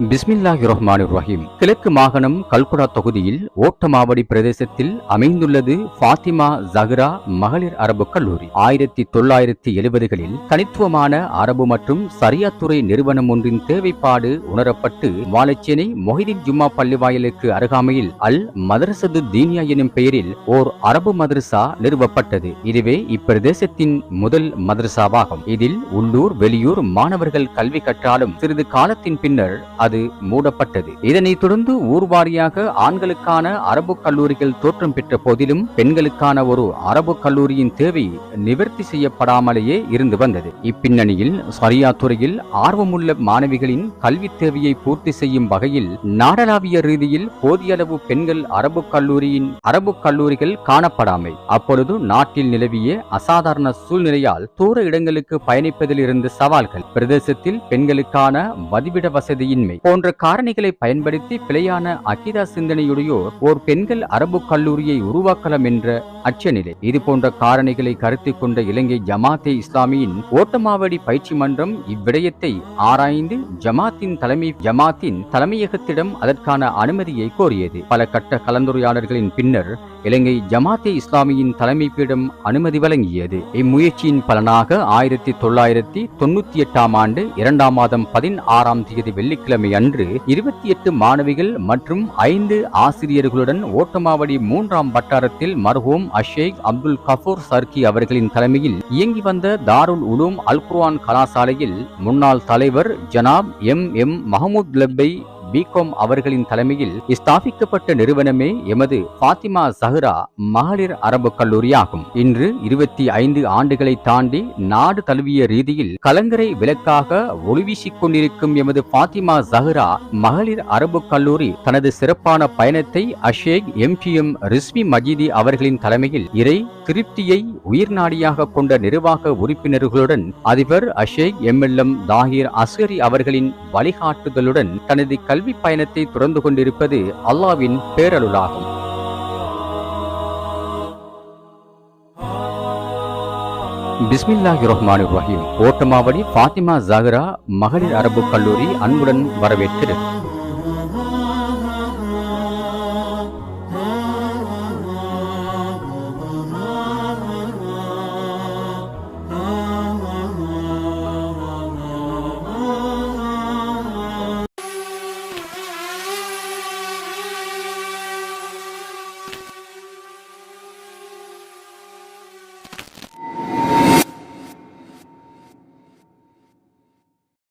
பிஸ்மில்லாஹிர் ரஹ்மானிர் ரஹீம். கிழக்கு மாகாணம் கல்குடா தொகுதியில் ஓட்டமாவடி பிரதேசத்தில் அமைந்துள்ளது ஃபாத்திமா ஜஹ்ரா மகளிர் அரபு கல்லூரி. 1970களில் தனித்துவமான அரபு மற்றும் சரியாத்துறை நிறுவனம் ஒன்றின் தேவைப்பாடு உணரப்பட்டு வாழைச்சேனை மொஹிதீன் ஜும்மா பள்ளிவாயலுக்கு அருகாமையில் அல் மதரசது தீனியா எனும் பெயரில் ஓர் அரபு மதரசா நிறுவப்பட்டது. இதுவே இப்பிரதேசத்தின் முதல் மதரசாவாகும். இதில் உள்ளூர் வெளியூர் மாணவர்கள் கல்வி கற்றாலும் சிறிது காலத்தின் பின்னர் அது மூடப்பட்டது. இதனைத் தொடர்ந்து ஊர்வாரியாக ஆண்களுக்கான அரபு கல்லூரிகள் தோற்றம் பெற்ற போதிலும் பெண்களுக்கான ஒரு அரபு கல்லூரியின் தேவை நிவர்த்தி செய்யப்படாமலேயே இருந்து வந்தது. இப்பின்னணியில் சரியா துறையில் ஆர்வமுள்ள மாணவிகளின் கல்வி தேவையை பூர்த்தி செய்யும் வகையில் நாடளாவிய ரீதியில் போதிய அளவு பெண்கள் அரபு கல்லூரிகள் காணப்படாமை, அப்பொழுது நாட்டில் நிலவிய அசாதாரண சூழ்நிலையால் தூர இடங்களுக்கு பயணிப்பதில் இருந்த சவால்கள், பிரதேசத்தில் பெண்களுக்கான வதிவிட வசதியின்மை போன்ற காரணிகளை பயன்படுத்தி பிழையான அகிதா சிந்தனையுடையோர் ஓர் பெண்கள் அரபு கல்லூரியை உருவாக்கலாம் என்ற அச்சநிலை. இது போன்ற காரணிகளை கருத்தில் கொண்ட இலங்கை ஜமாத்தே இஸ்லாமியின் ஓட்டமாவடி பயிற்சி மன்றம் இவ்விடயத்தை ஆராய்ந்து ஜமாத்தின் தலைமையகத்திடம் அதற்கான அனுமதியை கோரியது. பல கட்ட கலந்துரையாடல்களின் பின்னர் இலங்கை ஜமாத்தே இஸ்லாமியின் தலைமைப்பிடம் அனுமதி வழங்கியது. இம்முயற்சியின் பலனாக 1998 ஆண்டு 2 மாதம் 16 வெள்ளிக்கிழமை அன்று 28 மாணவிகள் மற்றும் 5 ஆசிரியர்களுடன் ஓட்டமாவடி 3ஆம் வட்டாரத்தில் மர்ஹூம் அஷேக் அப்துல் கஃபூர் சர்கி அவர்களின் தலைமையில் இயங்கி வந்த தாருல் உலூம் அல் குர்ஆன் கலாசாலையில் முன்னாள் தலைவர் ஜனாப் எம் மஹமூத் லப்பை பிகாம் அவர்களின் தலைமையில் ஸ்தாபிக்கப்பட்ட நிறுவனமே எமது ஃபாத்திமா ஜஹ்ரா மகளிர் அரபு கல்லூரி ஆகும். இன்று 25 ஆண்டுகளை தாண்டி நாடு தழுவிய ரீதியில் கலங்கரை விளக்காக ஒளிவீசிக் கொண்டிருக்கும் எமது ஃபாத்திமா ஜஹ்ரா மகளிர் அரபு கல்லூரி தனது சிறப்பான பயணத்தை அஷேக் எம் ரிஸ்வி மஜீதி அவர்களின் தலைமையில் இறை திருப்தியை உயிர்நாடியாக கொண்ட நிர்வாக உறுப்பினர்களுடன் அதிபர் அஷேக் எம் தாஹிர் அஸ்கரி அவர்களின் வழிகாட்டுதலுடன் தனது கல்வி பயணத்தை தொடர்ந்து கொண்டிருப்பது அல்லாஹ்வின் பேரருளாகும். பிஸ்மில்லாஹிர் ரஹ்மானிர் ரஹீம். ஓட்டமாவடி ஃபாத்திமா ஜஹ்ரா மகளிர் அரபு கல்லூரி அன்புடன் வரவேற்கிறது.